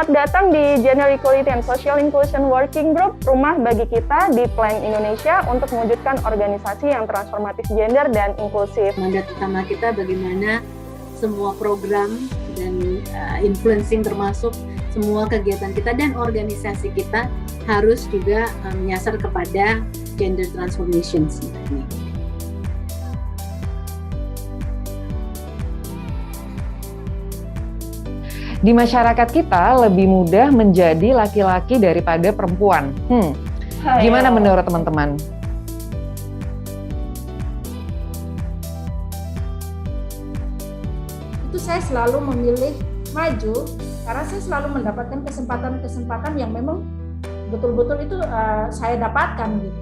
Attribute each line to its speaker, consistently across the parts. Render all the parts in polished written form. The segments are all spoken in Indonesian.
Speaker 1: Selamat datang di Gender Equality and Social Inclusion Working Group, rumah bagi kita di Plank Indonesia untuk mewujudkan organisasi yang transformatif gender dan inklusif.
Speaker 2: Mandat utama kita bagaimana semua program dan influencing termasuk semua kegiatan kita dan organisasi kita harus juga menyasar kepada gender transformation sebenarnya.
Speaker 3: Di masyarakat kita lebih mudah menjadi laki-laki daripada perempuan. Gimana menurut teman-teman?
Speaker 4: Itu saya selalu memilih maju karena saya selalu mendapatkan kesempatan-kesempatan yang memang betul-betul itu saya dapatkan gitu.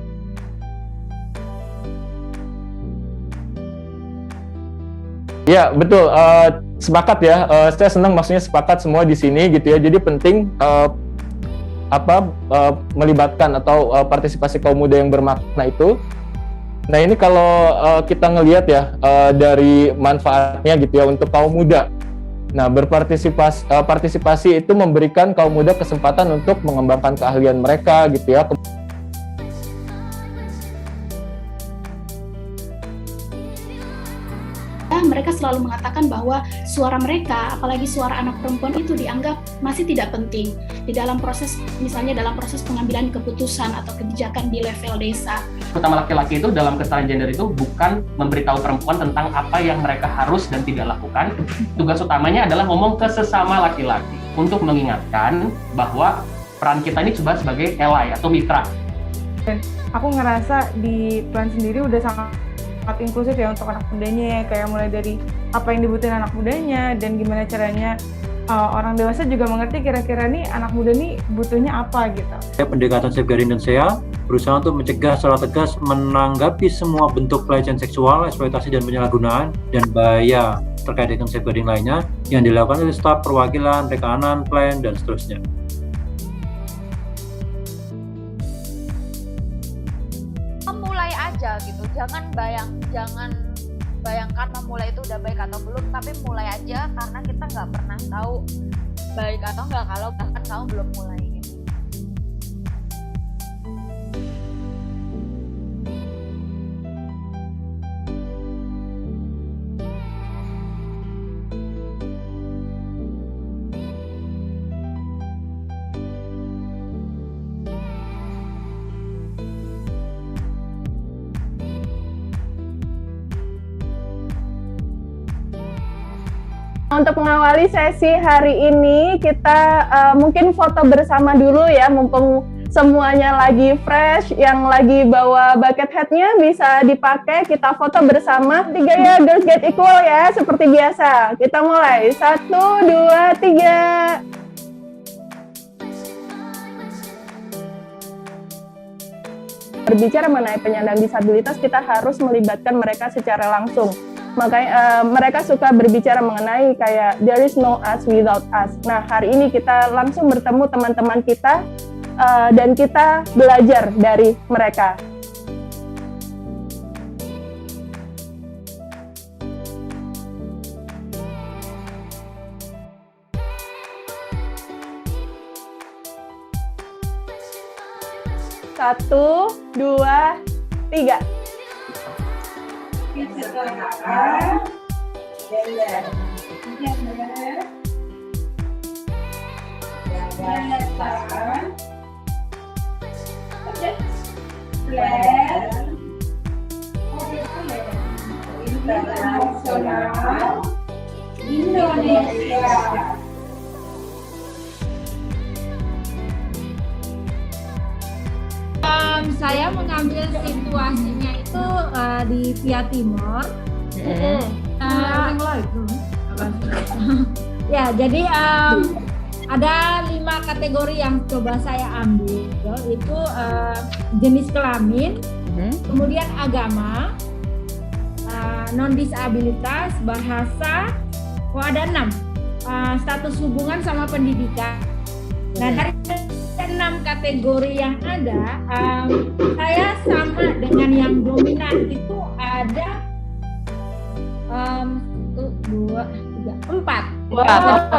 Speaker 5: Ya betul, sepakat ya. Saya senang maksudnya sepakat semua di sini gitu ya. Jadi penting melibatkan atau partisipasi kaum muda yang bermakna itu. Nah ini kalau kita ngelihat ya dari manfaatnya gitu ya untuk kaum muda. Nah partisipasi itu memberikan kaum muda kesempatan untuk mengembangkan keahlian mereka gitu ya.
Speaker 6: Mereka selalu mengatakan bahwa suara mereka, apalagi suara anak perempuan itu dianggap masih tidak penting di dalam proses, misalnya dalam proses pengambilan keputusan atau kebijakan di level desa.
Speaker 7: Utama laki-laki itu dalam kesetaraan gender itu bukan memberitahu perempuan tentang apa yang mereka harus dan tidak lakukan. Tugas utamanya adalah ngomong ke sesama laki-laki untuk mengingatkan bahwa peran kita ini coba sebagai ally atau mitra.
Speaker 8: Aku ngerasa di Plan sendiri udah sangat inklusif ya untuk anak mudanya, kayak mulai dari apa yang dibutuhin anak mudanya dan gimana caranya orang dewasa juga mengerti kira-kira nih anak muda nih butuhnya apa gitu.
Speaker 9: Pendekatan safeguarding dan SEA berusaha untuk mencegah secara tegas menanggapi semua bentuk pelecehan seksual, eksploitasi dan penyalahgunaan dan bahaya terkait dengan safeguarding lainnya yang dilakukan oleh staf perwakilan, rekanan, plan dan seterusnya.
Speaker 10: Mulai aja gitu, jangan bayangkan memulai itu udah baik atau belum, tapi mulai aja karena kita nggak pernah tahu baik atau nggak kalau bahkan kamu belum mulai gitu.
Speaker 1: Untuk mengawali sesi hari ini, kita mungkin foto bersama dulu ya, mumpung semuanya lagi fresh, yang lagi bawa bucket hat-nya bisa dipakai, kita foto bersama. 3 ya, Girls Get Equal ya, seperti biasa. Kita mulai, 1, 2, 3. Berbicara mengenai penyandang disabilitas, kita harus melibatkan mereka secara langsung. Makanya mereka suka berbicara mengenai kayak there is no us without us. Nah hari ini kita langsung bertemu teman-teman kita dan kita belajar dari mereka. Satu, 2, 3.
Speaker 4: Indonesia. Saya mengambil situasinya itu di Via Timur. Ya, jadi ada 5 kategori yang coba saya ambil, itu jenis kelamin, kemudian agama, non-disabilitas, bahasa, ada 6, status hubungan sama pendidikan. Nah dari 6 kategori yang ada, saya sama dengan yang dominan itu ada 1, 2, 3, 4.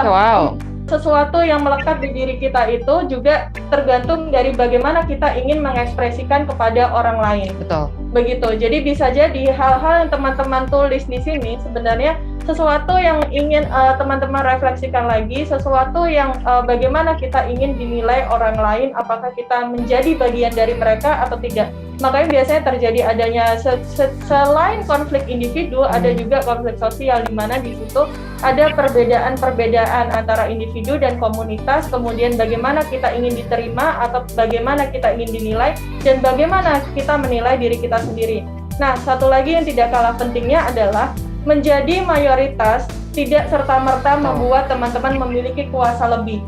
Speaker 3: Wow.
Speaker 8: sesuatu yang melekat di diri kita itu juga tergantung dari bagaimana kita ingin mengekspresikan kepada orang lain.
Speaker 3: Betul.
Speaker 8: Begitu. Jadi bisa jadi hal-hal yang teman-teman tulis di sini sebenarnya sesuatu yang ingin teman-teman refleksikan lagi, sesuatu yang bagaimana kita ingin dinilai orang lain, apakah kita menjadi bagian dari mereka atau tidak. Makanya biasanya terjadi adanya selain konflik individu, ada juga konflik sosial, di mana di situ ada perbedaan-perbedaan antara individu dan komunitas, kemudian bagaimana kita ingin diterima atau bagaimana kita ingin dinilai, dan bagaimana kita menilai diri kita sendiri. Nah, satu lagi yang tidak kalah pentingnya adalah menjadi mayoritas tidak serta-merta membuat teman-teman memiliki kuasa lebih.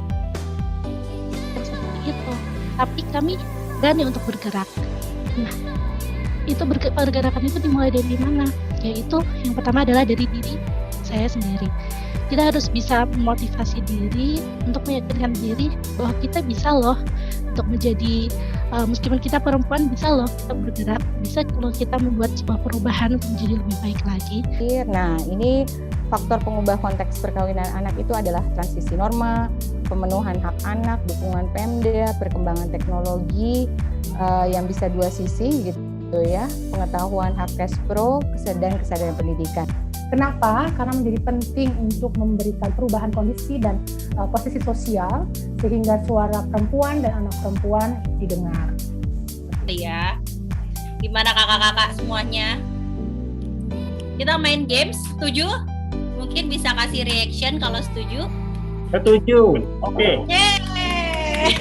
Speaker 6: Seperti itu. Tapi kami berani untuk bergerak. Nah, itu pergerakan itu dimulai dari mana? Yaitu yang pertama adalah dari diri saya sendiri. Kita harus bisa memotivasi diri untuk meyakinkan diri bahwa kita bisa loh untuk menjadi meskipun kita perempuan bisa loh kita bergerak, bisa kalau kita membuat sebuah perubahan untuk menjadi lebih baik lagi.
Speaker 11: Nah, ini faktor pengubah konteks perkawinan anak itu adalah transisi norma, pemenuhan hak anak, dukungan Pemda, perkembangan teknologi yang bisa dua sisi gitu ya, pengetahuan hak Kespro, dan kesadaran pendidikan.
Speaker 12: Kenapa? Karena menjadi penting untuk memberikan perubahan kondisi dan posisi sosial sehingga suara perempuan dan anak perempuan didengar.
Speaker 13: Ya, gimana kakak-kakak semuanya? Kita main games, setuju? Mungkin bisa kasih reaction kalau setuju.
Speaker 14: Setuju, oke.
Speaker 13: Yeay.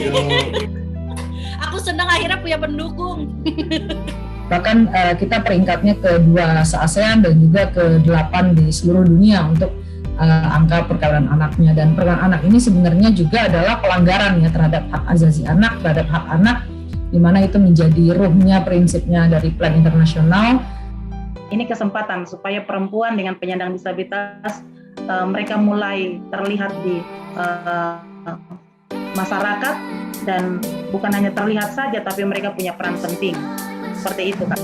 Speaker 13: Aku senang akhirnya punya pendukung.
Speaker 15: Bahkan kita peringkatnya ke-2 se-ASEAN dan juga ke-8 di seluruh dunia untuk angka perkawinan anaknya. Dan perkawinan anak ini sebenarnya juga adalah pelanggaran ya terhadap hak asasi anak, terhadap hak anak, di mana itu menjadi ruhnya, prinsipnya dari Plan Internasional.
Speaker 16: Ini kesempatan supaya perempuan dengan penyandang disabilitas mereka mulai terlihat di masyarakat, dan bukan hanya terlihat saja tapi mereka punya peran penting. Seperti itu, Kak.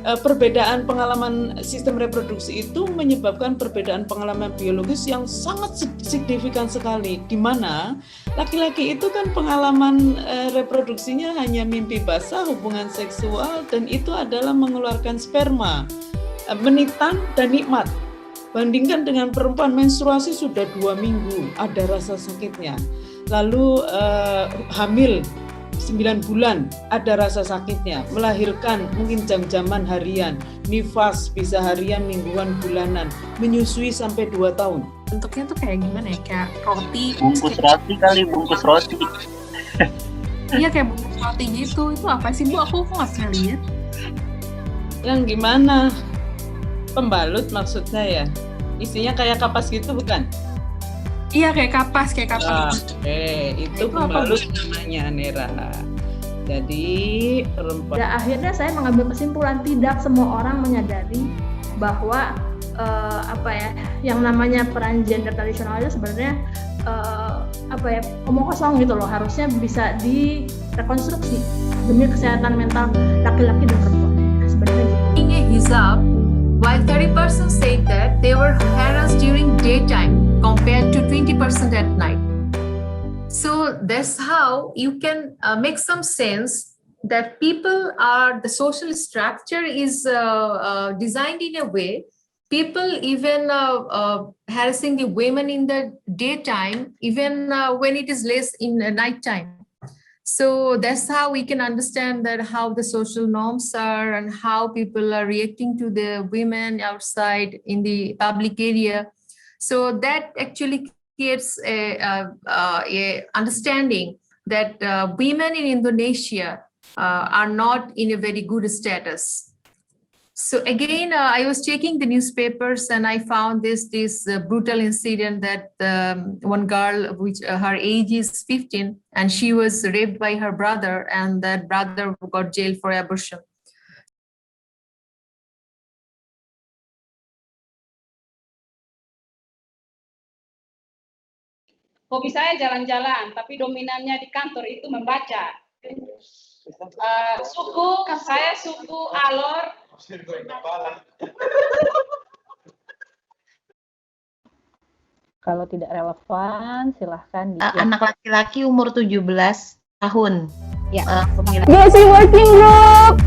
Speaker 17: Perbedaan pengalaman sistem reproduksi itu menyebabkan perbedaan pengalaman biologis yang sangat signifikan sekali, di mana laki-laki itu kan pengalaman reproduksinya hanya mimpi basah, hubungan seksual, dan itu adalah mengeluarkan sperma, menitan dan nikmat. Bandingkan dengan perempuan, menstruasi sudah 2 minggu, ada rasa sakitnya. Lalu hamil 9 bulan ada rasa sakitnya, melahirkan mungkin jam-jaman harian, nifas bisa harian, mingguan, bulanan, menyusui sampai 2 tahun.
Speaker 18: Bentuknya tuh kayak gimana ya, kayak roti.
Speaker 14: Bungkus roti kali, bungkus roti.
Speaker 18: Iya kayak bungkus roti gitu, itu apa sih Bu? Aku nggak pernah lihat.
Speaker 17: Yang gimana? Pembalut maksudnya ya? Isinya kayak kapas gitu bukan?
Speaker 18: Iya kayak kapas.
Speaker 17: Itu pembalut namanya, Nera. Jadi perempuan.
Speaker 19: Dan akhirnya saya mengambil kesimpulan tidak semua orang menyadari bahwa yang namanya peran gender tradisional itu sebenarnya omong kosong gitu loh, harusnya bisa direkonstruksi demi kesehatan mental laki-laki dan perempuan. Nah, sebenarnya
Speaker 20: In a hijab, while 30% said that they were harassed during daytime compared to 20% at night. So that's how you can make some sense that the social structure is designed in a way, people even harassing the women in the daytime, even when it is less in the nighttime. So that's how we can understand that how the social norms are and how people are reacting to the women outside in the public area. So that actually creates a understanding that women in Indonesia are not in a very good status. So again, I was checking the newspapers and I found this brutal incident that one girl, which her age is 15, and she was raped by her brother, and that brother got jailed for abortion.
Speaker 21: Hobi saya jalan-jalan, tapi dominannya di kantor itu membaca. Saya suku Alor.
Speaker 22: Kalau tidak relevan, silahkan di
Speaker 23: anak laki-laki umur 17 tahun.
Speaker 22: Ya.
Speaker 1: Gesi Working Group.